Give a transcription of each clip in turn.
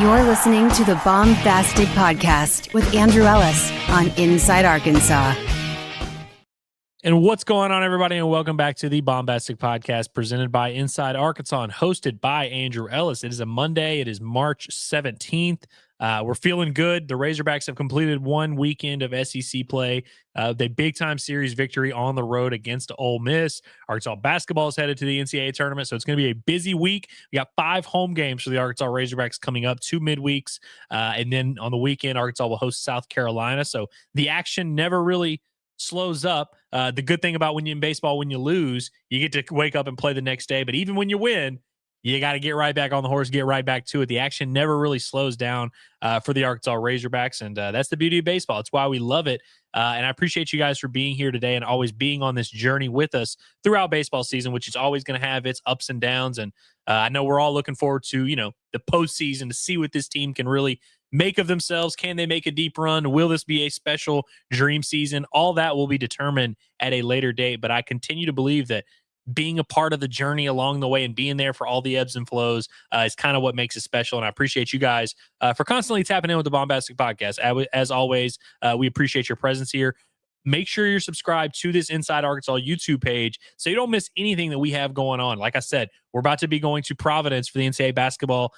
You're listening to the Baumbastic Podcast with Andrew Ellis on Inside Arkansas. And what's going on, everybody, and welcome back to the Baumbastic Podcast presented by Inside Arkansas and hosted by Andrew Ellis. It is a Monday. It is March 17th. We're feeling good. The Razorbacks have completed one weekend of SEC play. The big-time series victory on the road against Ole Miss. Arkansas basketball is headed to the NCAA tournament, so it's going to be a busy week. We got 5 home games for the Arkansas Razorbacks coming up, 2 midweeks. And then on the weekend, Arkansas will host South Carolina. So the action never really slows up. The good thing about when you in baseball, when you lose, you get to wake up and play the next day. But even when you win, you got to get right back on the horse, get right back to it. The action never really slows down for the Arkansas Razorbacks, and that's the beauty of baseball. It's why we love it, and I appreciate you guys for being here today and always being on this journey with us throughout baseball season, which is always going to have its ups and downs. And I know we're all looking forward to, the postseason to see what this team can really make of themselves. Can they make a deep run? Will this be a special dream season? All that will be determined at a later date, but I continue to believe that being a part of the journey along the way and being there for all the ebbs and flows is kind of what makes it special. And I appreciate you guys for constantly tapping in with the Baumbastic Podcast. As always, we appreciate your presence here. Make sure you're subscribed to this Inside Arkansas YouTube page so you don't miss anything that we have going on. Like I said, we're about to be going to Providence for the NCAA basketball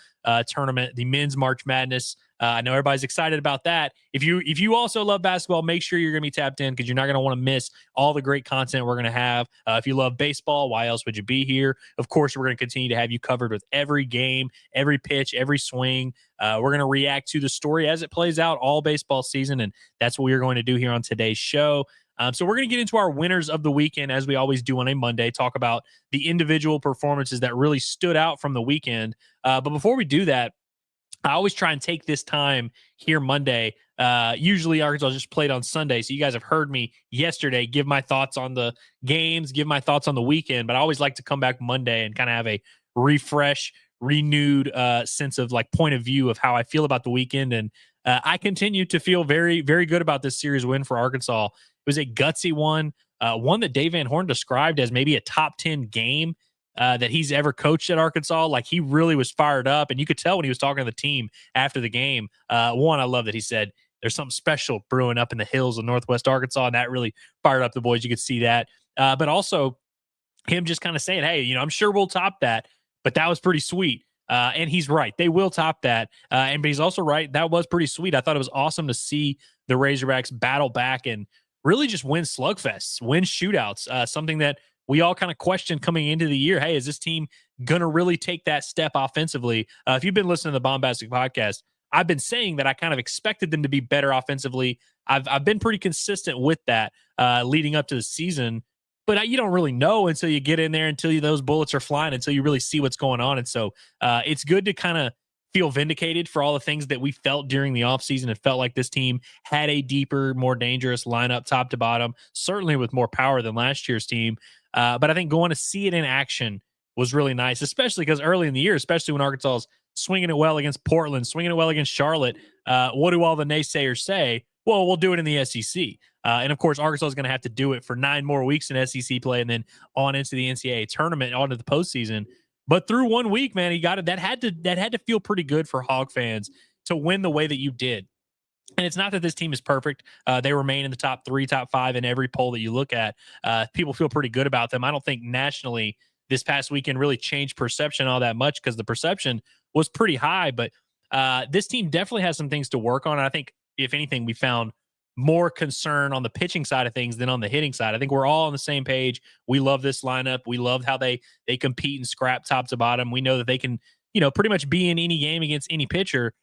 tournament, the men's March Madness. I know everybody's excited about that. If you also love basketball, make sure you're going to be tapped in because you're not going to want to miss all the great content we're going to have. If you love baseball, why else would you be here? Of course, we're going to continue to have you covered with every game, every pitch, every swing. We're going to react to the story as it plays out all baseball season, and that's what we're going to do here on today's show. So we're going to get into our winners of the weekend, as we always do on a Monday, talk about the individual performances that really stood out from the weekend. But before we do that, I always try and take this time here Monday. Usually Arkansas just played on Sunday, so you guys have heard me yesterday give my thoughts on the games, give my thoughts on the weekend, but I always like to come back Monday and kind of have a refresh, renewed sense of point of view of how I feel about the weekend. And I continue to feel very, very good about this series win for Arkansas. It was a gutsy one, one that Dave Van Horn described as maybe a top 10 game that he's ever coached at Arkansas. He really was fired up, and you could tell when he was talking to the team after the game. One, I love that he said there's something special brewing up in the hills of Northwest Arkansas, and that really fired up the boys. You could see that. But also him just kind of saying, hey, I'm sure we'll top that, but that was pretty sweet. And he's right. They will top that. But he's also right. That was pretty sweet. I thought it was awesome to see the Razorbacks battle back and really just win slugfests, win shootouts, something that we all kind of questioned coming into the year. Hey, is this team going to really take that step offensively? If you've been listening to the Baumbastic Podcast, I've been saying that I kind of expected them to be better offensively. I've been pretty consistent with that leading up to the season, but you don't really know until you get in there, until those bullets are flying, until you really see what's going on. And so it's good to kind of feel vindicated for all the things that we felt during the offseason. It felt like this team had a deeper, more dangerous lineup top to bottom, certainly with more power than last year's team. But I think going to see it in action was really nice, especially because early in the year, especially when Arkansas is swinging it well against Portland, swinging it well against Charlotte, what do all the naysayers say? Well, we'll do it in the SEC. And, of course, Arkansas is going to have to do it for 9 more weeks in SEC play and then on into the NCAA tournament, on to the postseason. But through 1 week, man, he got it. That had to feel pretty good for Hog fans to win the way that you did. And it's not that this team is perfect. They remain in the top 3, top 5 in every poll that you look at. People feel pretty good about them. I don't think nationally this past weekend really changed perception all that much because the perception was pretty high. But this team definitely has some things to work on. And I think, if anything, we found more concern on the pitching side of things than on the hitting side. I think we're all on the same page. We love this lineup. We love how they compete and scrap top to bottom. We know that they can, pretty much be in any game against any pitcher.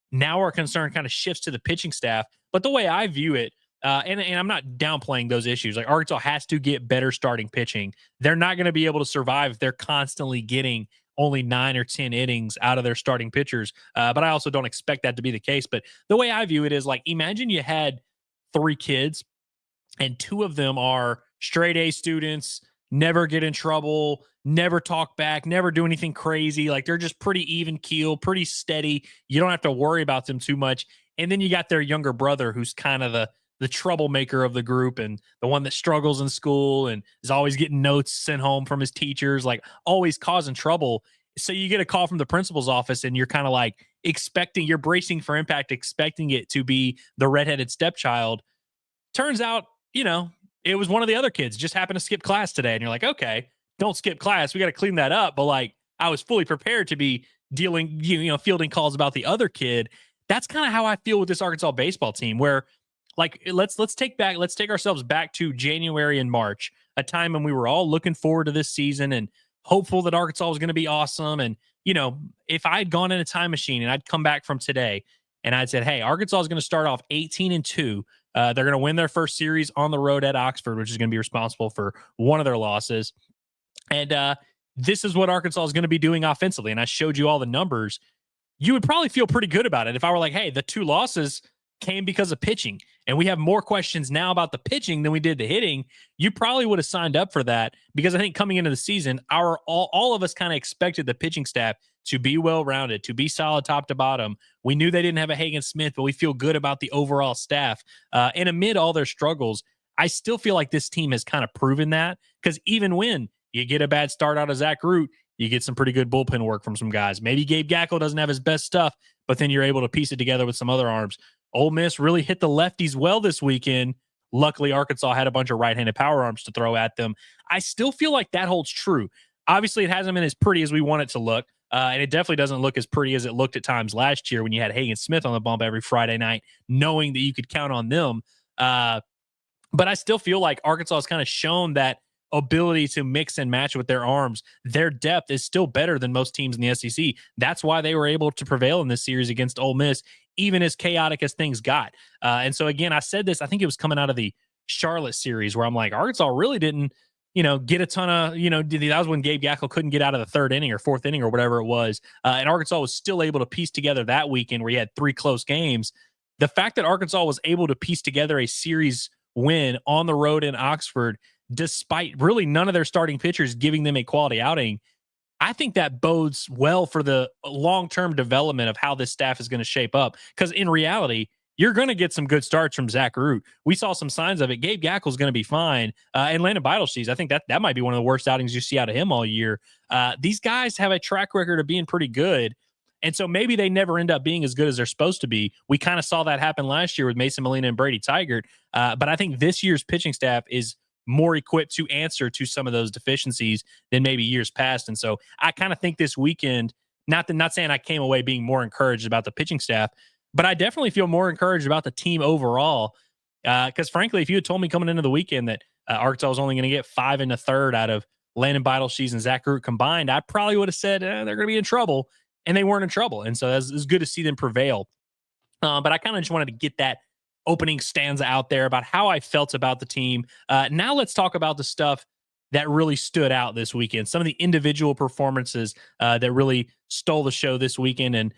Now our concern kind of shifts to the pitching staff. But the way I view it, and I'm not downplaying those issues. Arkansas has to get better starting pitching. They're not going to be able to survive if they're constantly getting only 9 or 10 innings out of their starting pitchers. But I also don't expect that to be the case. But the way I view it is imagine you had 3 kids and 2 of them are straight A students, never get in trouble, never talk back, never do anything crazy. They're just pretty even keel, pretty steady. You don't have to worry about them too much. And then you got their younger brother who's kind of the troublemaker of the group and the one that struggles in school and is always getting notes sent home from his teachers, always causing trouble. So you get a call from the principal's office and you're kind of like you're bracing for impact, expecting it to be the redheaded stepchild. Turns out, it was one of the other kids, just happened to skip class today. And you're like, okay, don't skip class. We got to clean that up. But like, I was fully prepared to be dealing, fielding calls about the other kid. That's kind of how I feel with this Arkansas baseball team, where like, let's take ourselves back to January and March, a time when we were all looking forward to this season and hopeful that Arkansas was going to be awesome. And, if I'd gone in a time machine and I'd come back from today and I'd said, hey, Arkansas is going to start off 18-2. They're going to win their first series on the road at Oxford, which is going to be responsible for one of their losses. And this is what Arkansas is going to be doing offensively. And I showed you all the numbers. You would probably feel pretty good about it if I were like, hey, the 2 losses came because of pitching. And we have more questions now about the pitching than we did the hitting. You probably would have signed up for that, because I think coming into the season, all of us kind of expected the pitching staff to be well-rounded, to be solid top to bottom. We knew they didn't have a Hagen Smith, but we feel good about the overall staff. And amid all their struggles, I still feel like this team has kind of proven that, because even when you get a bad start out of Zach Root, you get some pretty good bullpen work from some guys. Maybe Gabe Gackle doesn't have his best stuff, but then you're able to piece it together with some other arms. Ole Miss really hit the lefties well this weekend. Luckily, Arkansas had a bunch of right-handed power arms to throw at them. I still feel like that holds true. Obviously, it hasn't been as pretty as we want it to look, and it definitely doesn't look as pretty as it looked at times last year when you had Hagen Smith on the bump every Friday night, knowing that you could count on them. But I still feel like Arkansas has kind of shown that ability to mix and match with their arms. Their depth is still better than most teams in the SEC. That's why they were able to prevail in this series against Ole Miss, even as chaotic as things got. And so, again, I said this, I think it was coming out of the Charlotte series, where I'm like, Arkansas really didn't, get a ton of, that was when Gabe Gackle couldn't get out of the 3rd inning or 4th inning or whatever it was. And Arkansas was still able to piece together that weekend where you had 3 close games. The fact that Arkansas was able to piece together a series win on the road in Oxford, despite really none of their starting pitchers giving them a quality outing, I think that bodes well for the long-term development of how this staff is going to shape up. Because in reality, you're going to get some good starts from Zach Root. We saw some signs of it. Gabe Gackle is going to be fine. And Landon Beitelscheiss, I think that might be one of the worst outings you see out of him all year. These guys have a track record of being pretty good. And so maybe they never end up being as good as they're supposed to be. We kind of saw that happen last year with Mason Molina and Brady Tigert. But I think this year's pitching staff is more equipped to answer to some of those deficiencies than maybe years past. And so I kind of think this weekend, not saying I came away being more encouraged about the pitching staff, but I definitely feel more encouraged about the team overall. Because frankly, if you had told me coming into the weekend that Arkansas was only going to get 5 1/3 out of Landon Beitelscheiss and Zach Root combined, I probably would have said they're going to be in trouble, and they weren't in trouble. And so it's good to see them prevail. But I kind of just wanted to get that opening stanza out there about how I felt about the team. Now let's talk about the stuff that really stood out this weekend. Some of the individual performances that really stole the show this weekend and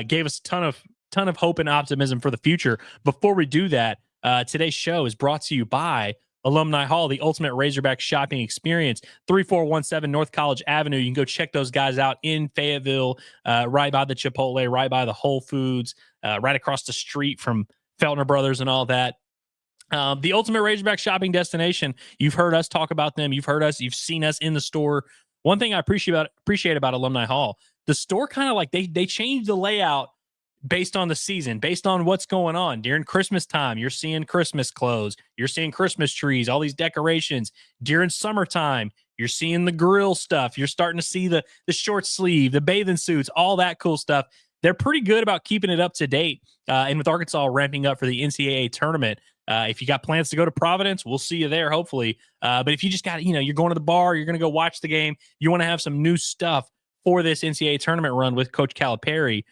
gave us a ton of hope and optimism for the future. Before we do that, today's show is brought to you by Alumni Hall, the ultimate Razorback shopping experience, 3417 North College Avenue. You can go check those guys out in Fayetteville, right by the Chipotle, right by the Whole Foods, right across the street from Feltner Brothers and all that. The ultimate Razorback shopping destination. You've heard us talk about them. You've seen us in the store. One thing I appreciate about Alumni Hall, the store kind of like they changed the layout based on the season, based on what's going on. During Christmas time, you're seeing Christmas clothes, you're seeing Christmas trees, all these decorations. During summertime, you're seeing the grill stuff. You're starting to see the short sleeve, the bathing suits, all that cool stuff. They're pretty good about keeping it up to date. And with Arkansas ramping up for the NCAA tournament, if you got plans to go to Providence, we'll see you there, hopefully. But if you just got, you're going to the bar, you're going to go watch the game, you want to have some new stuff for this NCAA tournament run with Coach Calipari,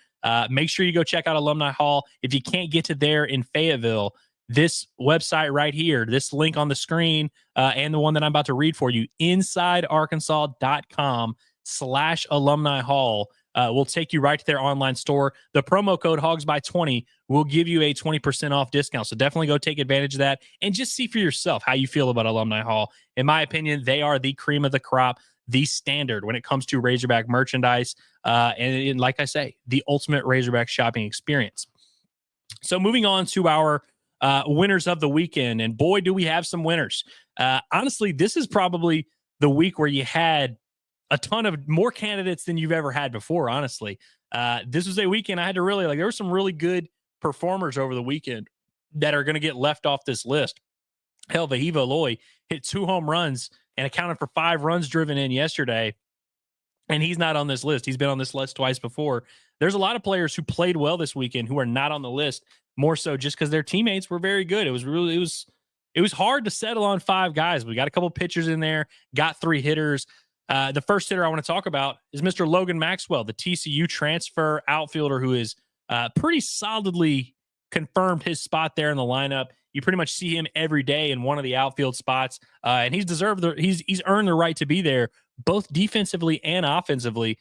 make sure you go check out Alumni Hall. If you can't get to there in Fayetteville, this website right here, this link on the screen, and the one that I'm about to read for you, insidearkansas.com/alumni hall, will take you right to their online store. The promo code HOGSBY20 will give you a 20% off discount. So definitely go take advantage of that and just see for yourself how you feel about Alumni Hall. In my opinion, they are the cream of the crop, the standard when it comes to Razorback merchandise. And like I say, the ultimate Razorback shopping experience. So moving on to our winners of the weekend, and boy, do we have some winners. Honestly, this is probably the week where you had a ton of more candidates than you've ever had before, honestly. This was a weekend I had to really there were some really good performers over the weekend that are going to get left off this list. Hell, Fayetteville Fly hit 2 home runs and accounted for 5 runs driven in yesterday. And he's not on this list. He's been on this list twice before. There's a lot of players who played well this weekend who are not on the list, more so just because their teammates were very good. It was hard to settle on 5 guys. We got a couple pitchers in there, got 3 hitters. The first hitter I want to talk about is Mr. Logan Maxwell, the TCU transfer outfielder who is pretty solidly confirmed his spot there in the lineup. You pretty much see him every day in one of the outfield spots, and he's earned the right to be there, both defensively and offensively.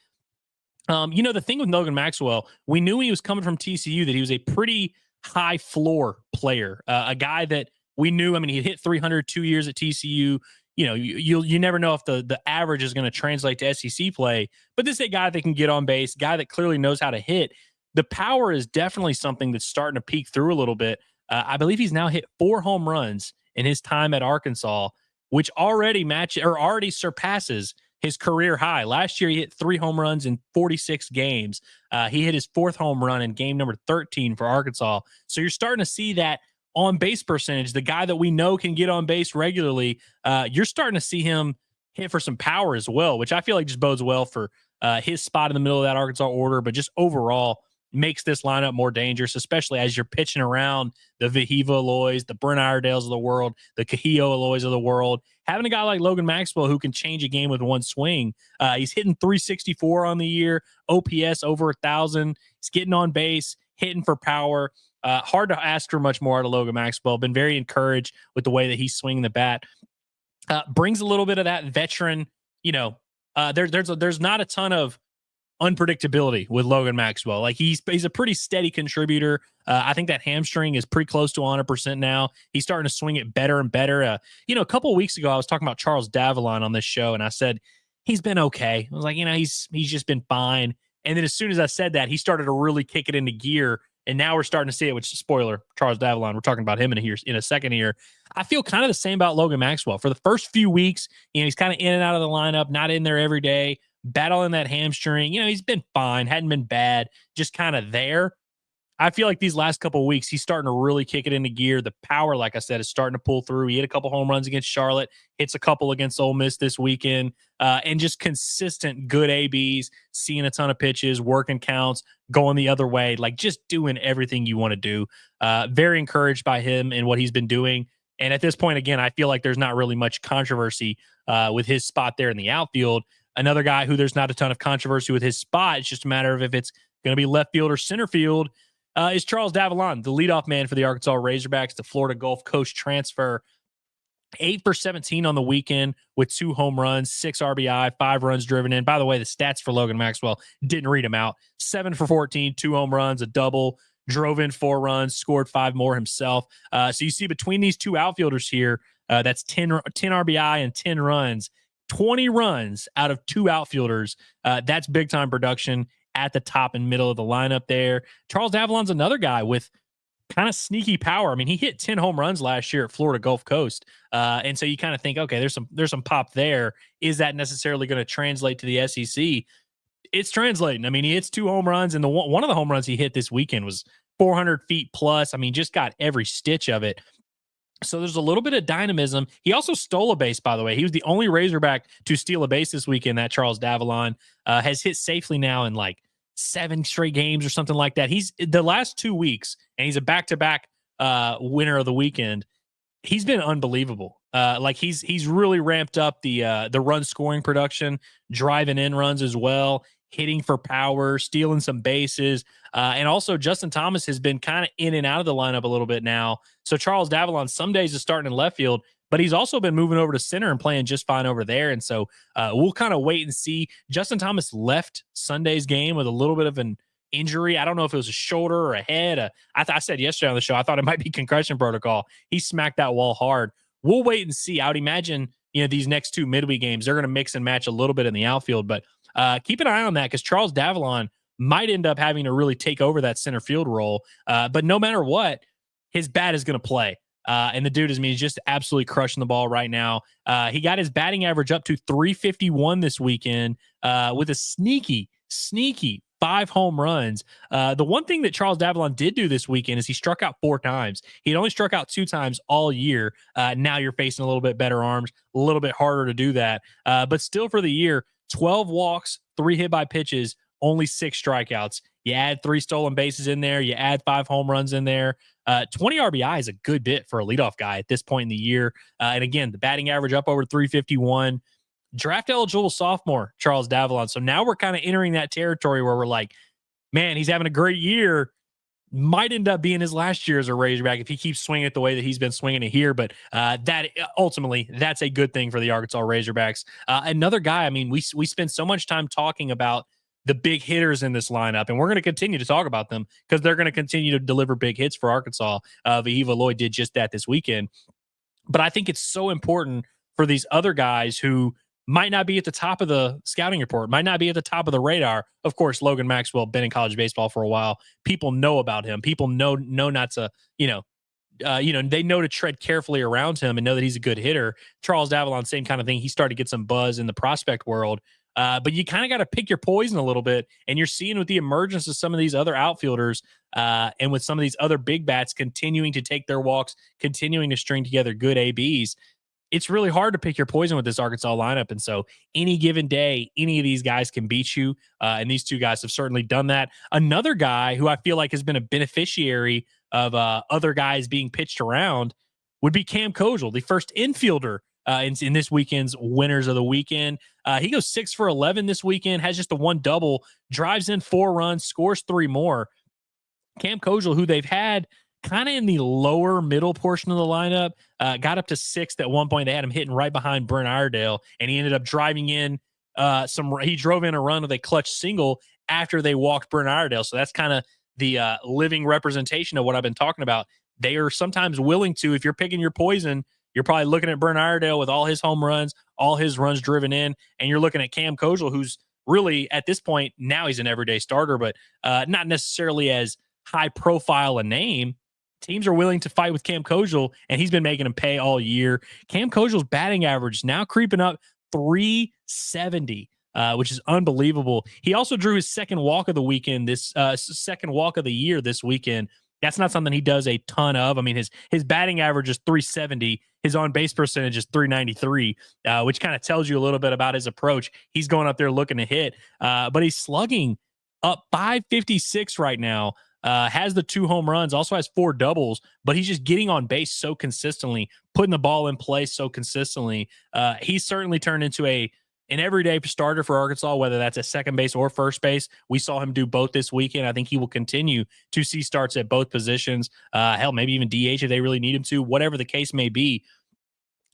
The thing with Logan Maxwell, we knew he was coming from TCU that he was a pretty high floor player, a guy that we knew. I mean, he hit 300 2 years at TCU. You never know if the average is going to translate to SEC play, but this is a guy that can get on base, guy that clearly knows how to hit. The power is definitely something that's starting to peek through a little bit. I believe he's now hit 4 home runs in his time at Arkansas, which already surpasses his career high. Last year, he hit 3 home runs in 46 games. He hit his 4th home run in game number 13 for Arkansas. So you're starting to see that on base percentage, the guy that we know can get on base regularly. You're starting to see him hit for some power as well, which I feel like just bodes well for his spot in the middle of that Arkansas order, but just overall makes this lineup more dangerous, especially as you're pitching around the Fayetteville Floys, the Brent Iredales of the world, the Cahillo Floys of the world. Having a guy like Logan Maxwell who can change a game with one swing. He's hitting 364 on the year, OPS over 1,000. He's getting on base, hitting for power. Hard to ask for much more out of Logan Maxwell. Been very encouraged with the way that he's swinging the bat. Brings a little bit of that veteran, there's not a ton of unpredictability with Logan Maxwell. Like he's a pretty steady contributor. I think that hamstring is pretty close to 100% now. He's starting to swing it better and better. A couple of weeks ago, I was talking about Charles Davalon on this show, and I said he's been okay. I was like, he's just been fine. And then as soon as I said that, he started to really kick it into gear. And now we're starting to see it, which is spoiler, Charles Davalon. We're talking about him in a second here. I feel kind of the same about Logan Maxwell. For the first few weeks, he's kind of in and out of the lineup, not in there every day, battling that hamstring. He's been fine, hadn't been bad, just kind of there. I feel like these last couple of weeks, he's starting to really kick it into gear. The power, like I said, is starting to pull through. He hit a couple home runs against Charlotte, hits a couple against Ole Miss this weekend, and just consistent good ABs, seeing a ton of pitches, working counts, going the other way, like just doing everything you want to do. Very encouraged by him and what he's been doing. And at this point, again, I feel like there's not really much controversy with his spot there in the outfield. Another guy who there's not a ton of controversy with his spot. It's just a matter of if it's going to be left field or center field. Is Charles Davalon, the leadoff man for the Arkansas Razorbacks, the Florida Gulf Coast transfer. 8 for 17 on the weekend with 2 home runs, 6 RBI, 5 runs driven in. By the way, the stats for Logan Maxwell, didn't read them out. 7 for 14, 2 home runs, a double, drove in 4 runs, scored 5 more himself. So you see between these two outfielders here, that's 10 RBI and 10 runs, 20 runs out of 2 outfielders. That's big-time production at the top and middle of the lineup there. Charles Davalon's another guy with kind of sneaky power. I mean, he hit 10 home runs last year at Florida Gulf Coast. And so you kind of think, okay, there's some pop there. Is that necessarily going to translate to the SEC? It's translating. I mean, he hits 2 home runs, and one of the home runs he hit this weekend was 400 feet plus. I mean, just got every stitch of it. So there's a little bit of dynamism. He also stole a base, by the way. He was the only Razorback to steal a base this weekend. That Charles Davalon has hit safely now in like 7 straight games or something like that. He's the last 2 weeks, and he's a back-to-back winner of the weekend. He's been unbelievable. Like he's really ramped up the run scoring production, driving in runs as well, hitting for power, stealing some bases. And also Justin Thomas has been kind of in and out of the lineup a little bit now. So Charles Davalon some days is starting in left field, but he's also been moving over to center and playing just fine over there. And so we'll kind of wait and see. Justin Thomas left Sunday's game with a little bit of an injury. I don't know if it was a shoulder or a head. I said yesterday on the show, I thought it might be concussion protocol. He smacked that wall hard. We'll wait and see. I would imagine, these next 2 midweek games, they're going to mix and match a little bit in the outfield, but keep an eye on that because Charles Davalon might end up having to really take over that center field role. But no matter what, his bat is going to play. And the dude he's just absolutely crushing the ball right now. He got his batting average up to 351 this weekend with a sneaky 5 home runs. The one thing that Charles Davalon did do this weekend is he struck out 4 times. He'd only struck out 2 times all year. Now you're facing a little bit better arms, a little bit harder to do that. But still for the year, 12 walks, 3 hit by pitches, only 6 strikeouts. You add 3 stolen bases in there. You add 5 home runs in there. 20 RBI is a good bit for a leadoff guy at this point in the year. And again, the batting average up over 351. Draft eligible sophomore, Charles Davalon. So now we're kind of entering that territory where we're like, man, he's having a great year. Might end up being his last year as a Razorback if he keeps swinging it the way that he's been swinging it here. But that ultimately, that's a good thing for the Arkansas Razorbacks. Another guy, I mean, we spend so much time talking about the big hitters in this lineup, and we're going to continue to talk about them because they're going to continue to deliver big hits for Arkansas. Fayetteville Fly did just that this weekend. But I think it's so important for these other guys who might not be at the top of the scouting report, might not be at the top of the radar. Of course, Logan Maxwell, been in college baseball for a while. People know about him. People know not to, they know to tread carefully around him and know that he's a good hitter. Charles Davalon, same kind of thing. He started to get some buzz in the prospect world. But you kind of got to pick your poison a little bit. And you're seeing with the emergence of some of these other outfielders and with some of these other big bats continuing to take their walks, continuing to string together good ABs, it's really hard to pick your poison with this Arkansas lineup. And so any given day, any of these guys can beat you. And these 2 guys have certainly done that. Another guy who I feel like has been a beneficiary of other guys being pitched around would be Cam Kojal, the first infielder in this weekend's winners of the weekend. He goes 6 for 11 this weekend, has just a 1 double, drives in 4 runs, scores 3 more. Cam Kojal, who they've had kind of in the lower middle portion of the lineup, got up to 6th at one point. They had him hitting right behind Brent Iredale, and he ended up driving in he drove in a run with a clutch single after they walked Brent Iredale. So that's kind of the living representation of what I've been talking about. They are sometimes willing to, if you're picking your poison, you're probably looking at Brent Iredale with all his home runs, all his runs driven in, and you're looking at Cam Kojal, who's really at this point, now he's an everyday starter, but not necessarily as high profile a name. Teams are willing to fight with Cam Kojal, and he's been making them pay all year. Cam Kojal's batting average now creeping up 370, which is unbelievable. He also drew his second walk of the weekend, second walk of the year this weekend. That's not something he does a ton of. I mean, his batting average is 370. His on-base percentage is 393, which kind of tells you a little bit about his approach. He's going up there looking to hit, but he's slugging up 556 right now. Has the 2 home runs, also has 4 doubles, but he's just getting on base so consistently, putting the ball in play so consistently. He's certainly turned into an everyday starter for Arkansas, whether that's at second base or first base. We saw him do both this weekend. I think he will continue to see starts at both positions. Hell, maybe even DH if they really need him to, whatever the case may be.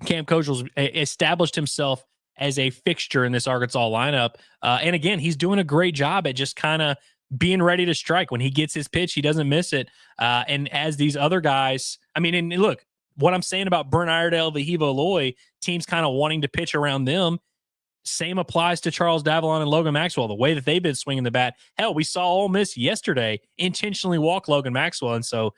Cam Kojal's established himself as a fixture in this Arkansas lineup. And again, he's doing a great job at just kind of being ready to strike. When he gets his pitch, he doesn't miss it. And as these other guys, I mean, and look, what I'm saying about Brent Iredale, Fayetteville Fly, teams kind of wanting to pitch around them, same applies to Charles Davalon and Logan Maxwell, the way that they've been swinging the bat. Hell, we saw Ole Miss yesterday intentionally walk Logan Maxwell. And so,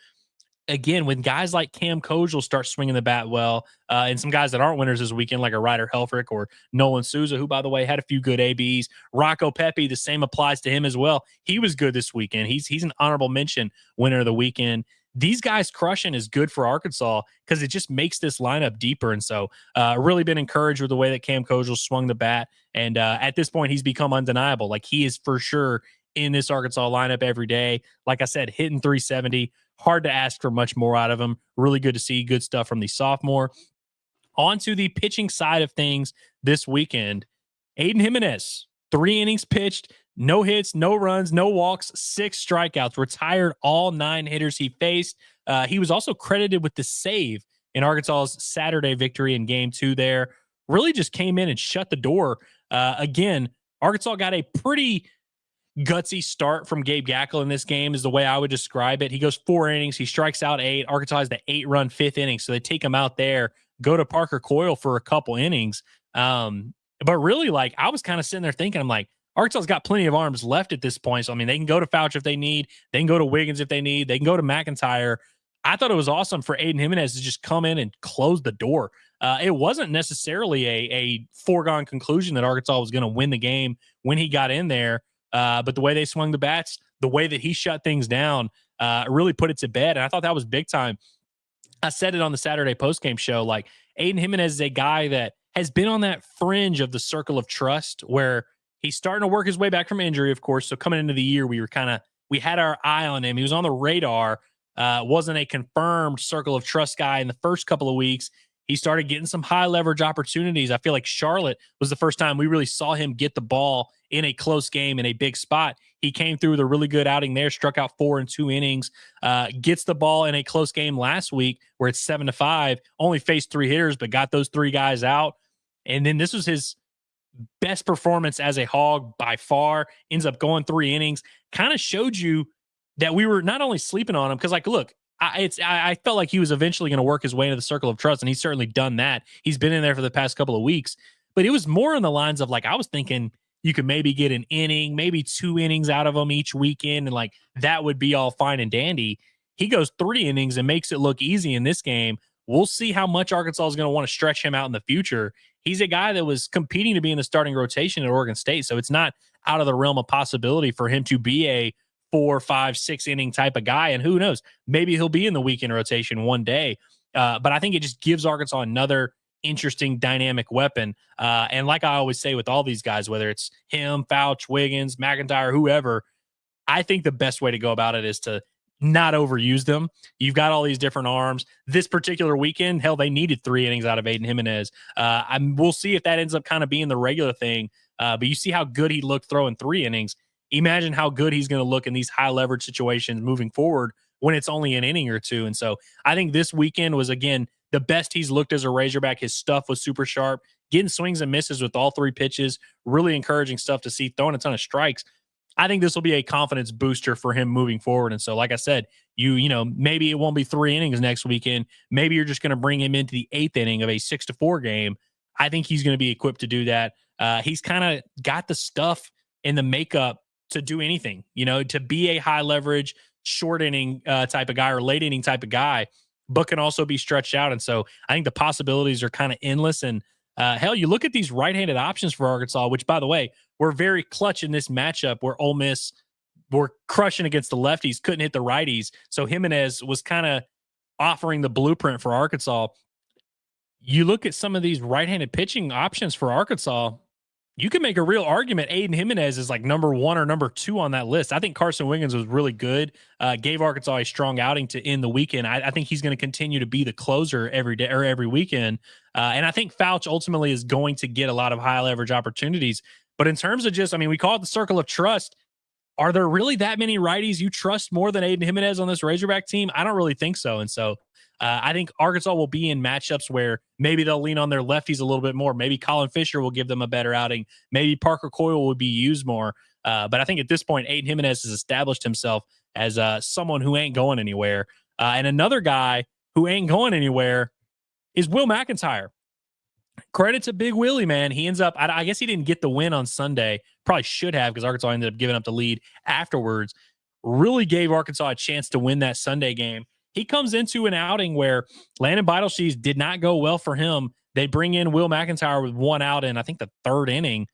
again, when guys like Cam Kojal start swinging the bat well, and some guys that aren't winners this weekend, like a Ryder Helfrich or Nolan Souza, who, by the way, had a few good ABs. Rocco Pepe, the same applies to him as well. He was good this weekend. He's an honorable mention winner of the weekend. These guys crushing is good for Arkansas because it just makes this lineup deeper. And so really been encouraged with the way that Cam Kojal swung the bat. And at this point, he's become undeniable. Like, he is for sure in this Arkansas lineup every day. Like I said, hitting 370. Hard to ask for much more out of him. Really good to see good stuff from the sophomore. On to the pitching side of things this weekend. Aiden Jimenez, 3 innings pitched, no hits, no runs, no walks, 6 strikeouts, retired all 9 hitters he faced. He was also credited with the save in Arkansas's Saturday victory in Game 2 there. Really just came in and shut the door. Again, Arkansas got a pretty gutsy start from Gabe Gackle in this game is the way I would describe it. He goes 4 innings. He strikes out 8. Arkansas has the 8-run 5th inning. So they take him out there, go to Parker Coyle for a couple innings. But really, like, I was kind of sitting there thinking, I'm like, Arkansas's got plenty of arms left at this point. So, I mean, they can go to Fouch if they need. They can go to Wiggins if they need. They can go to McIntyre. I thought it was awesome for Aiden Jimenez to just come in and close the door. It wasn't necessarily a foregone conclusion that Arkansas was going to win the game when he got in there. But the way they swung the bats, the way that he shut things down, really put it to bed. And I thought that was big time. I said it on the Saturday postgame show. Like, Aiden Jimenez is a guy that has been on that fringe of the circle of trust where he's starting to work his way back from injury, of course. So coming into the year, we had our eye on him. He was on the radar. Wasn't a confirmed circle of trust guy in the first couple of weeks. He started getting some high leverage opportunities. I feel like Charlotte was the first time we really saw him get the ball in a close game in a big spot. He came through with a really good outing there, struck out 4 in 2 innings, gets the ball in a close game last week where it's 7-5, only faced 3 hitters, but got those 3 guys out. And then this was his best performance as a Hog by far, ends up going 3 innings, kind of showed you that we were not only sleeping on him, because, like, look, I felt like he was eventually going to work his way into the circle of trust, and he's certainly done that. He's been in there for the past couple of weeks, but it was more in the lines of, like, I was thinking you could maybe get an inning, maybe 2 innings out of him each weekend, and, like, that would be all fine and dandy. He goes 3 innings and makes it look easy in this game. We'll see how much Arkansas is going to want to stretch him out in the future. He's a guy that was competing to be in the starting rotation at Oregon State, so it's not out of the realm of possibility for him to be a 4, 5, 6 inning type of guy. And who knows, maybe he'll be in the weekend rotation one day. But I think it just gives Arkansas another interesting dynamic weapon. And like I always say with all these guys, whether it's him, Fouch, Wiggins, McIntyre, whoever, I think the best way to go about it is to not overuse them. You've got all these different arms. This particular weekend, hell, they needed 3 innings out of Aiden Jimenez. We'll see if that ends up kind of being the regular thing. But you see how good he looked throwing 3 innings. Imagine how good he's going to look in these high leverage situations moving forward when it's only an inning or 2. And so I think this weekend was, again, the best he's looked as a Razorback. His stuff was super sharp, getting swings and misses with all 3 pitches. Really encouraging stuff to see, throwing a ton of strikes. I think this will be a confidence booster for him moving forward. And so, like I said, you know, maybe it won't be 3 innings next weekend. Maybe you're just going to bring him into the 8th inning of a 6-4 game. I think he's going to be equipped to do that. He's kind of got the stuff in the makeup to do anything, you know, to be a high leverage, short inning type of guy or late inning type of guy, but can also be stretched out. And so I think the possibilities are kind of endless. And hell, you look at these right-handed options for Arkansas, which, by the way, were very clutch in this matchup where Ole Miss were crushing against the lefties, couldn't hit the righties. So Jimenez was kind of offering the blueprint for Arkansas. You look at some of these right-handed pitching options for Arkansas, you can make a real argument Aiden Jimenez is like number 1 or number 2 on that list. I think Carson Wiggins was really good, gave Arkansas a strong outing to end the weekend. I think he's going to continue to be the closer every day or every weekend. And I think Fouch ultimately is going to get a lot of high leverage opportunities. But in terms of just, I mean, we call it the circle of trust. Are there really that many righties you trust more than Aiden Jimenez on this Razorback team? I don't really think so. And so I think Arkansas will be in matchups where maybe they'll lean on their lefties a little bit more. Maybe Colin Fisher will give them a better outing. Maybe Parker Coyle will be used more. But I think at this point, Aiden Jimenez has established himself as someone who ain't going anywhere. And another guy who ain't going anywhere is Will McIntyre. Credit to Big Willie, man. He ends up, I guess he didn't get the win on Sunday. Probably should have, because Arkansas ended up giving up the lead afterwards. Really gave Arkansas a chance to win that Sunday game. He comes into an outing where Landon Beidelshees did not go well for him. They bring in Will McIntyre with 1 out in, I think, the 3rd inning.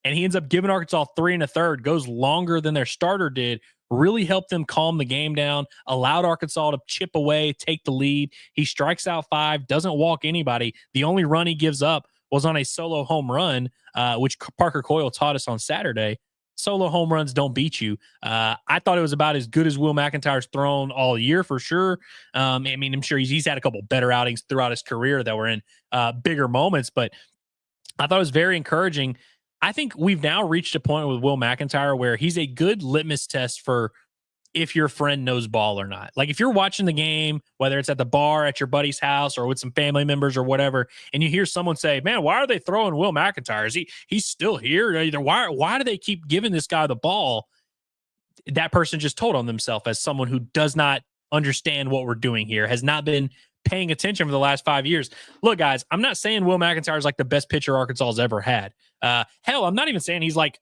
And he ends up giving Arkansas 3 1/3, goes longer than their starter did, really helped them calm the game down, allowed Arkansas to chip away, take the lead. He strikes out 5, doesn't walk anybody. The only run he gives up was on a solo home run, which Parker Coyle taught us on Saturday. Solo home runs don't beat you. I thought it was about as good as Will McIntyre's thrown all year for sure. I mean, I'm sure he's had a couple better outings throughout his career that were in bigger moments, but I thought it was very encouraging. I think we've now reached a point with Will McIntyre where he's a good litmus test for if your friend knows ball or not. Like if you're watching the game, whether it's at the bar, at your buddy's house, or with some family members or whatever, and you hear someone say, man, why are they throwing Will McIntyre? He's still here? Either why do they keep giving this guy the ball? That person just told on themselves as someone who does not understand what we're doing here, has not been paying attention for the last 5 years. Look, guys, I'm not saying Will McIntyre is like the best pitcher Arkansas has ever had. Hell, I'm not even saying he's like,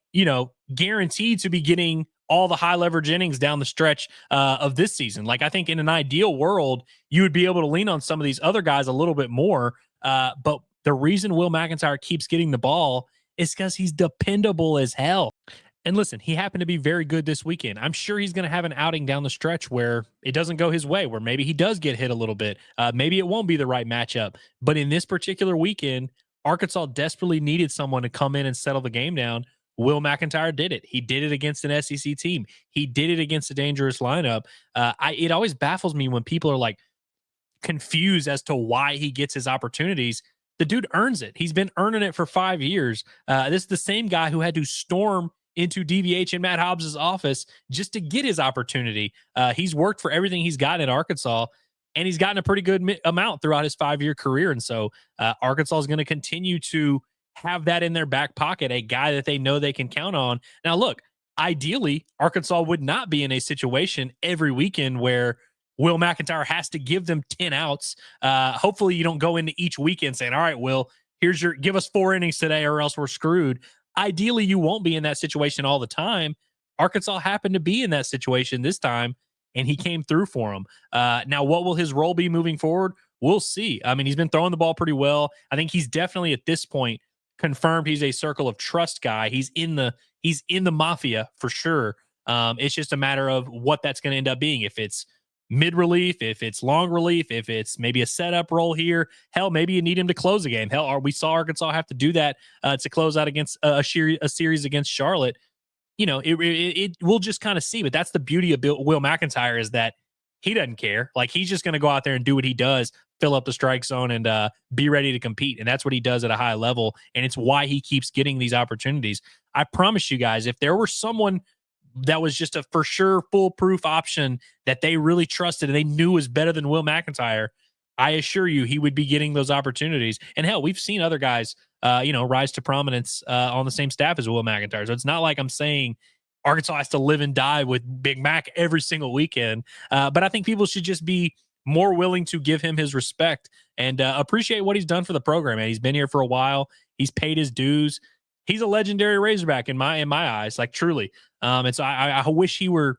guaranteed to be getting all the high leverage innings down the stretch of this season. Like, I think in an ideal world, you would be able to lean on some of these other guys a little bit more. But the reason Will McIntyre keeps getting the ball is because he's dependable as hell. And listen, he happened to be very good this weekend. I'm sure he's going to have an outing down the stretch where it doesn't go his way, where maybe he does get hit a little bit. Maybe it won't be the right matchup. But in this particular weekend, Arkansas desperately needed someone to come in and settle the game down. Will McIntyre did it. He did it against an SEC team. He did it against a dangerous lineup. It always baffles me when people are like confused as to why he gets his opportunities. The dude earns it. He's been earning it for 5 years. This is the same guy who had to storm into DVH and Matt Hobbs' office just to get his opportunity. He's worked for everything he's got in Arkansas, and he's gotten a pretty good amount throughout his 5-year career. And so Arkansas is going to continue to have that in their back pocket, a guy that they know they can count on. Now, look, ideally, Arkansas would not be in a situation every weekend where Will McIntyre has to give them 10 outs. Hopefully you don't go into each weekend saying, all right, Will, give us 4 innings today or else we're screwed. Ideally, you won't be in that situation all the time. Arkansas happened to be in that situation this time, and he came through for him. Now, what will his role be moving forward? We'll see. I mean, he's been throwing the ball pretty well. I think he's definitely at this point confirmed he's a circle of trust guy. He's in the mafia for sure. It's just a matter of what that's going to end up being. If it's mid relief, if it's long relief, if it's maybe a setup role here, hell, maybe you need him to close a game. Hell, we saw Arkansas have to do that to close out against a series against Charlotte. You know, it we'll just kind of see. But that's the beauty of Will McIntyre, is that he doesn't care. Like, he's just going to go out there and do what he does, fill up the strike zone, and be ready to compete. And that's what he does at a high level. And it's why he keeps getting these opportunities. I promise you guys, if there were someone that was just a for sure foolproof option that they really trusted and they knew was better than Will McIntyre, I assure you he would be getting those opportunities. And hell, we've seen other guys, rise to prominence on the same staff as Will McIntyre. So it's not like I'm saying Arkansas has to live and die with Big Mac every single weekend. But I think people should just be more willing to give him his respect and appreciate what he's done for the program. And he's been here for a while. He's paid his dues. He's a legendary Razorback in my eyes, like, truly. And so I wish he were,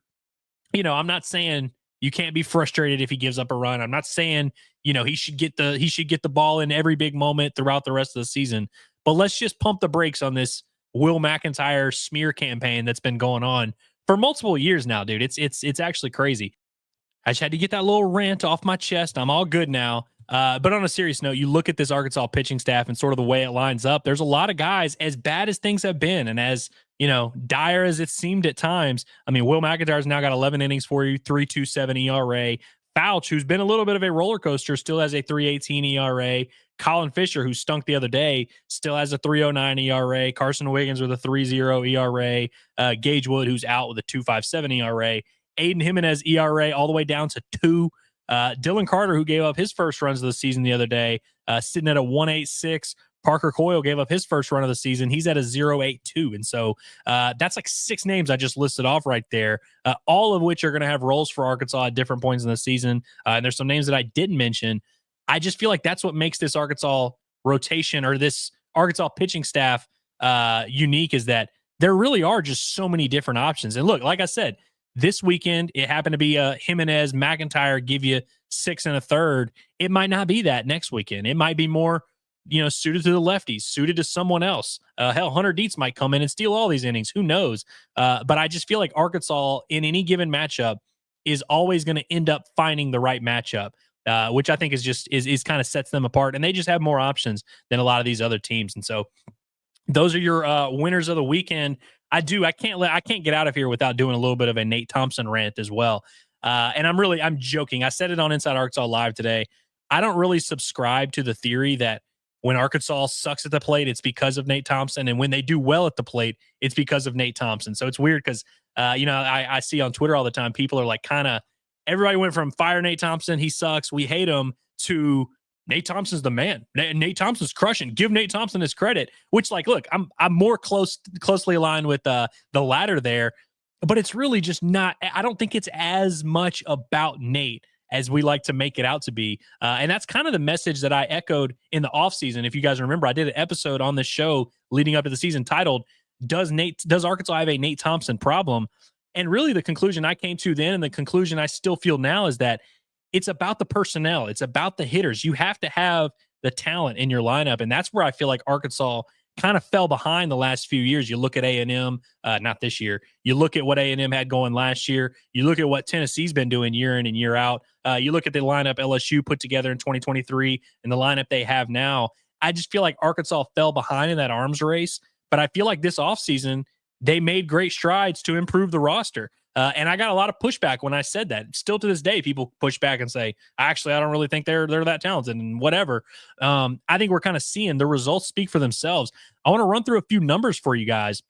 I'm not saying you can't be frustrated if he gives up a run. I'm not saying, he should get the ball in every big moment throughout the rest of the season. But let's just pump the brakes on this Will McIntyre smear campaign that's been going on for multiple years now, dude. It's actually crazy. I just had to get that little rant off my chest. I'm all good now. But on a serious note, you look at this Arkansas pitching staff and sort of the way it lines up. There's a lot of guys, as bad as things have been and as, dire as it seemed at times. I mean, Will McIntyre's now got 11 innings for you, 3.27 ERA. Fouch, who's been a little bit of a roller coaster, still has a 3.18 ERA. Colin Fisher, who stunk the other day, still has a 3.09 ERA. Carson Wiggins with a 3.0 ERA. Gage Wood, who's out with a 2.57 ERA. Aiden Jimenez ERA all the way down to 2. Dylan Carter, who gave up his first runs of the season the other day, sitting at a 1.86. Parker Coyle gave up his first run of the season. He's at a 0.82. And so that's like 6 names I just listed off right there, all of which are going to have roles for Arkansas at different points in the season. And there's some names that I didn't mention. I just feel like that's what makes this Arkansas rotation or this Arkansas pitching staff unique, is that there really are just so many different options. And look, like I said, this weekend, it happened to be Jimenez, McIntyre give you 6 1/3. It might not be that next weekend. It might be more, suited to the lefties, suited to someone else. Hell, Hunter Dietz might come in and steal all these innings. Who knows? But I just feel like Arkansas in any given matchup is always going to end up finding the right matchup, which I think is kind of sets them apart. And they just have more options than a lot of these other teams. And so those are your winners of the weekend. I can't get out of here without doing a little bit of a Nate Thompson rant as well. And I'm joking. I said it on Inside Arkansas Live today. I don't really subscribe to the theory that when Arkansas sucks at the plate, it's because of Nate Thompson. And when they do well at the plate, it's because of Nate Thompson. So it's weird because, I see on Twitter all the time, people are like everybody went from fire Nate Thompson, he sucks, we hate him, to Nate Thompson's the man. Nate Thompson's crushing. Give Nate Thompson his credit, which, like, look, I'm more closely aligned with the latter there, but it's really just not. I don't think it's as much about Nate as we like to make it out to be. And that's kind of the message that I echoed in the offseason. If you guys remember, I did an episode on this show leading up to the season titled, Does Arkansas have a Nate Thompson problem? And really the conclusion I came to then and the conclusion I still feel now is that it's about the personnel. It's about the hitters. You have to have the talent in your lineup. And that's where I feel like Arkansas kind of fell behind the last few years. You look at A&M, not this year. You look at what A&M had going last year. You look at what Tennessee's been doing year in and year out. You look at the lineup LSU put together in 2023 and the lineup they have now. I just feel like Arkansas fell behind in that arms race. But I feel like this offseason, they made great strides to improve the roster. And I got a lot of pushback when I said that. Still to this day, people push back and say, actually, I don't really think they're that talented and whatever. I think we're kind of seeing the results speak for themselves. I want to run through a few numbers for you guys.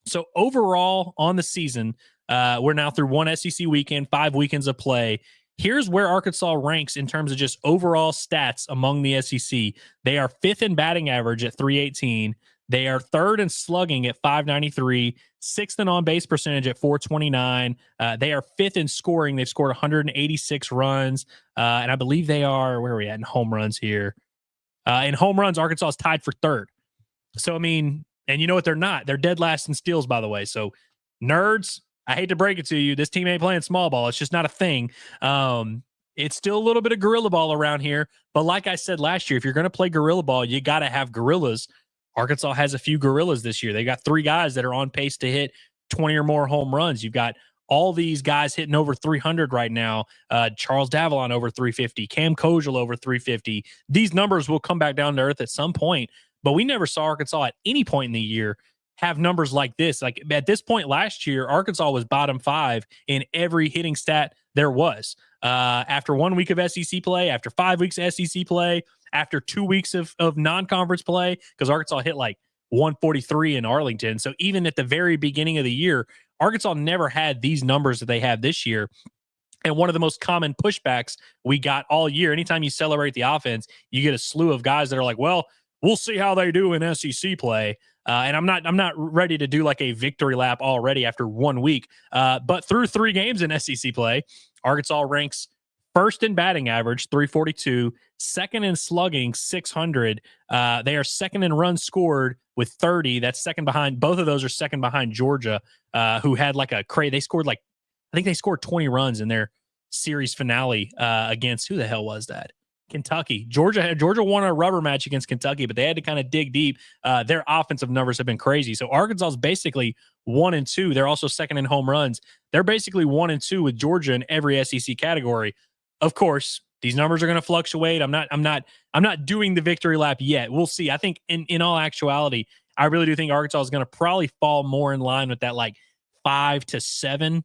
So overall on the season, we're now through one SEC weekend, 5 weekends of play. Here's where Arkansas ranks in terms of just overall stats among the SEC. They are 5th in batting average at 318. They are 3rd in slugging at 593, 6th in on-base percentage at 429. They are 5th in scoring. They've scored 186 runs. And I believe they are, where are we at in home runs here? In home runs, Arkansas is tied for 3rd. So, I mean, and you know what? They're not. They're dead last in steals, by the way. So, nerds, I hate to break it to you. This team ain't playing small ball. It's just not a thing. It's still a little bit of gorilla ball around here. But like I said last year, if you're going to play gorilla ball, you got to have gorillas. Arkansas has a few gorillas this year. They got 3 guys that are on pace to hit 20 or more home runs. You've got all these guys hitting over 300 right now. Charles Davalon over 350, Cam Kojal over 350. These numbers will come back down to earth at some point, but we never saw Arkansas at any point in the year have numbers like this. Like at this point last year, Arkansas was bottom 5 in every hitting stat there was. After 1 week of SEC play, after 5 weeks of SEC play, after 2 weeks of non-conference play, because Arkansas hit like 143 in Arlington. So even at the very beginning of the year, Arkansas never had these numbers that they have this year. And one of the most common pushbacks we got all year, anytime you celebrate the offense, you get a slew of guys that are like, well, we'll see how they do in SEC play. And I'm not ready to do like a victory lap already after 1 week. But through 3 games in SEC play, Arkansas ranks 1st in batting average, 342, 2nd in slugging, 600. They are 2nd in runs scored with 30. That's second behind. Both of those are second behind Georgia, who had like they scored like, I think they scored 20 runs in their series finale against, who the hell was that? Kentucky. Georgia won a rubber match against Kentucky, but they had to kind of dig deep. Their offensive numbers have been crazy. So Arkansas is basically 1-2. They're also 2nd in home runs. They're basically 1-2 with Georgia in every SEC category. Of course, these numbers are going to fluctuate. I'm not doing the victory lap yet. We'll see. I think in all actuality, I really do think Arkansas is going to probably fall more in line with that like 5 to 7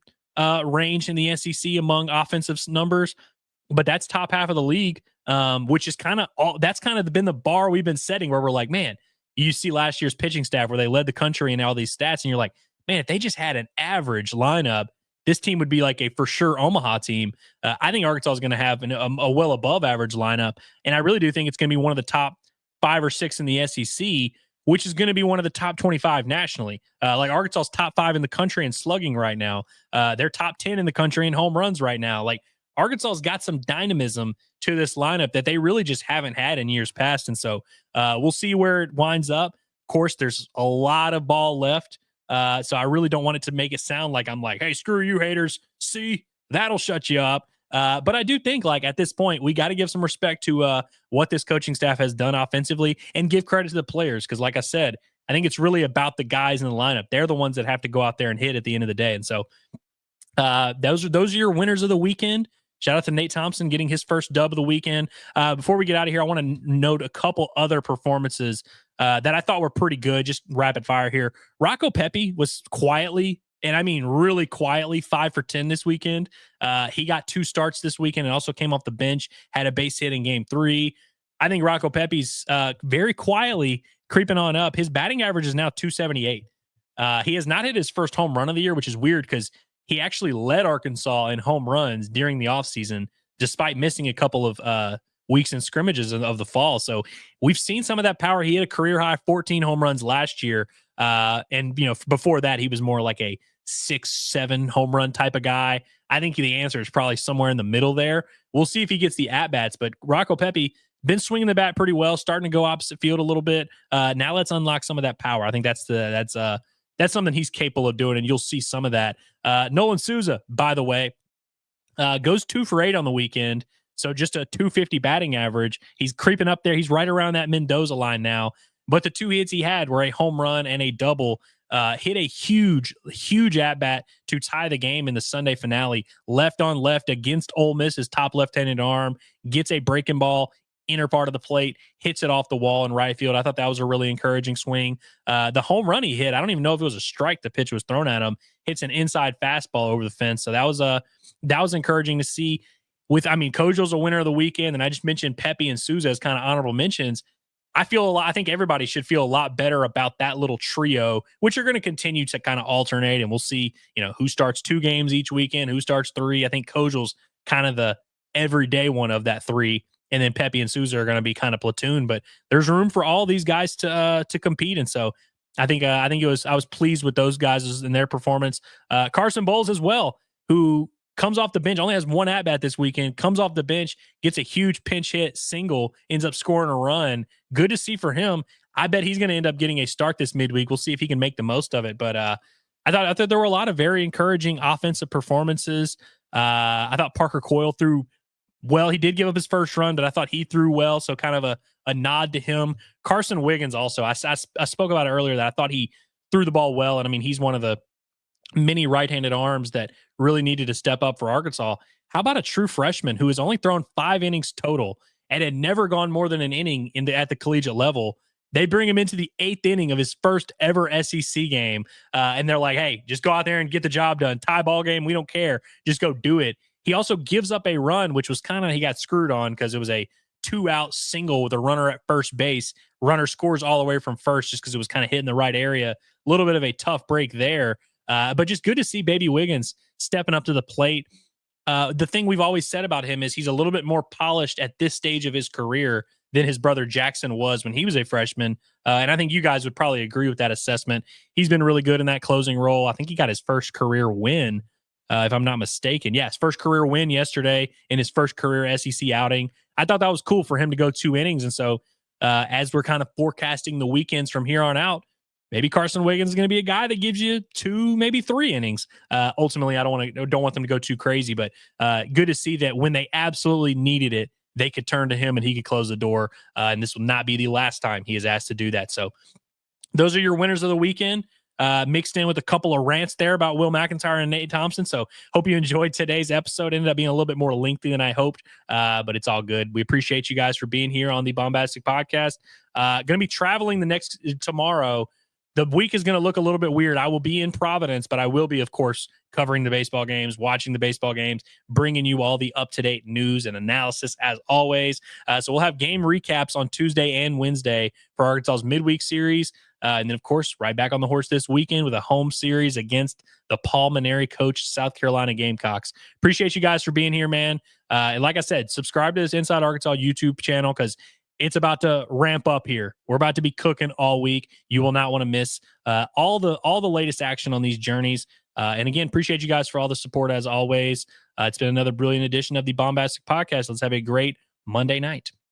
range in the SEC among offensive numbers. But that's top half of the league, which is that's kind of been the bar we've been setting, where we're like, man, you see last year's pitching staff where they led the country in all these stats, and you're like, man, if they just had an average lineup, this team would be like a for sure Omaha team. I think Arkansas is going to have a well above average lineup, and I really do think it's going to be one of the top 5 or 6 in the SEC, which is going to be one of the top 25 nationally. Like Arkansas's top 5 in the country in slugging right now. They're top 10 in the country in home runs right now. Like Arkansas's got some dynamism to this lineup that they really just haven't had in years past. And so we'll see where it winds up. Of course, there's a lot of ball left. So I really don't want it to make it sound like I'm like, hey, screw you haters. See, that'll shut you up. But I do think like at this point, we got to give some respect to what this coaching staff has done offensively and give credit to the players. Cause like I said, I think it's really about the guys in the lineup. They're the ones that have to go out there and hit at the end of the day. And so those are your winners of the weekend. Shout out to Nate Thompson getting his first dub of the weekend. Before we get out of here, I want to note a couple other performances that I thought were pretty good. Just rapid fire here. Rocco Pepe was quietly, and I mean really quietly, 5 for 10 this weekend. He got 2 starts this weekend and also came off the bench, had a base hit in game 3. I think Rocco Pepe's very quietly creeping on up. His batting average is now 278. He has not hit his first home run of the year, which is weird because he actually led Arkansas in home runs during the offseason, despite missing a couple of weeks in scrimmages of the fall. So we've seen some of that power. He had a career high 14 home runs last year. And, before that, he was more like a 6-7 home run type of guy. I think the answer is probably somewhere in the middle there. We'll see if he gets the at-bats, but Rocco Pepe been swinging the bat pretty well, starting to go opposite field a little bit. Now let's unlock some of that power. I think that's that's something he's capable of doing, and you'll see some of that. Nolan Souza, by the way, goes 2 for 8 on the weekend. So just a 250 batting average. He's creeping up there. He's right around that Mendoza line now. But the 2 hits he had were a home run and a double. Hit a huge at-bat to tie the game in the Sunday finale. Left on left against Ole Miss, his top left-handed arm. Gets a breaking ball, inner part of the plate, hits it off the wall in right field. I thought that was a really encouraging swing. The home run he hit, I don't even know if it was a strike. The pitch was thrown at him. Hits an inside fastball over the fence. So that was encouraging to see. Kojo's a winner of the weekend, and I just mentioned Pepe and Souza as kind of honorable mentions. I think everybody should feel a lot better about that little trio, which are going to continue to kind of alternate, and we'll see, who starts 2 games each weekend, who starts 3. I think Kojo's kind of the everyday one of that 3, and then Pepe and Souza are going to be kind of platoon. But there's room for all these guys to compete, and so I was pleased with those guys in their performance. Carson Bowles as well, who comes off the bench, only has 1 at-bat this weekend, comes off the bench, gets a huge pinch hit single, ends up scoring a run. Good to see for him. I bet he's going to end up getting a start this midweek. We'll see if he can make the most of it. But I thought there were a lot of very encouraging offensive performances. I thought Parker Coyle threw well. He did give up his first run, but I thought he threw well, so kind of a nod to him. Carson Wiggins also. I spoke about it earlier that I thought he threw the ball well, and he's one of the many right-handed arms that really needed to step up for Arkansas. How about a true freshman who has only thrown 5 innings total and had never gone more than an inning at the collegiate level? They bring him into the 8th inning of his first ever SEC game, and they're like, hey, just go out there and get the job done. Tie ball game, we don't care. Just go do it. He also gives up a run, which was he got screwed on because it was a 2-out single with a runner at first base. Runner scores all the way from first just because it was kind of hitting the right area. A little bit of a tough break there. But just good to see Baby Wiggins stepping up to the plate. The thing we've always said about him is he's a little bit more polished at this stage of his career than his brother Jackson was when he was a freshman. And I think you guys would probably agree with that assessment. He's been really good in that closing role. I think he got his first career win, if I'm not mistaken. Yes, first career win yesterday in his first career SEC outing. I thought that was cool for him to go 2 innings. And so as we're kind of forecasting the weekends from here on out, maybe Carson Wiggins is going to be a guy that gives you 2, maybe 3 innings. Ultimately, I don't want them to go too crazy, but good to see that when they absolutely needed it, they could turn to him and he could close the door. And this will not be the last time he is asked to do that. So those are your winners of the weekend, mixed in with a couple of rants there about Will McIntyre and Nate Thompson. So hope you enjoyed today's episode. Ended up being a little bit more lengthy than I hoped, but it's all good. We appreciate you guys for being here on the Baumbastic Podcast. Going to be traveling tomorrow. The week is going to look a little bit weird. I will be in Providence, but I will be, of course, covering the baseball games, watching the baseball games, bringing you all the up-to-date news and analysis as always. So we'll have game recaps on Tuesday and Wednesday for Arkansas's midweek series. And then, of course, right back on the horse this weekend with a home series against the Paul Maneri coached South Carolina Gamecocks. Appreciate you guys for being here, man. And like I said, subscribe to this Inside Arkansas YouTube channel because it's about to ramp up here. We're about to be cooking all week. You will not want to miss all the latest action on these journeys. And again, appreciate you guys for all the support as always. It's been another brilliant edition of the Baumbastic Podcast. Let's have a great Monday night.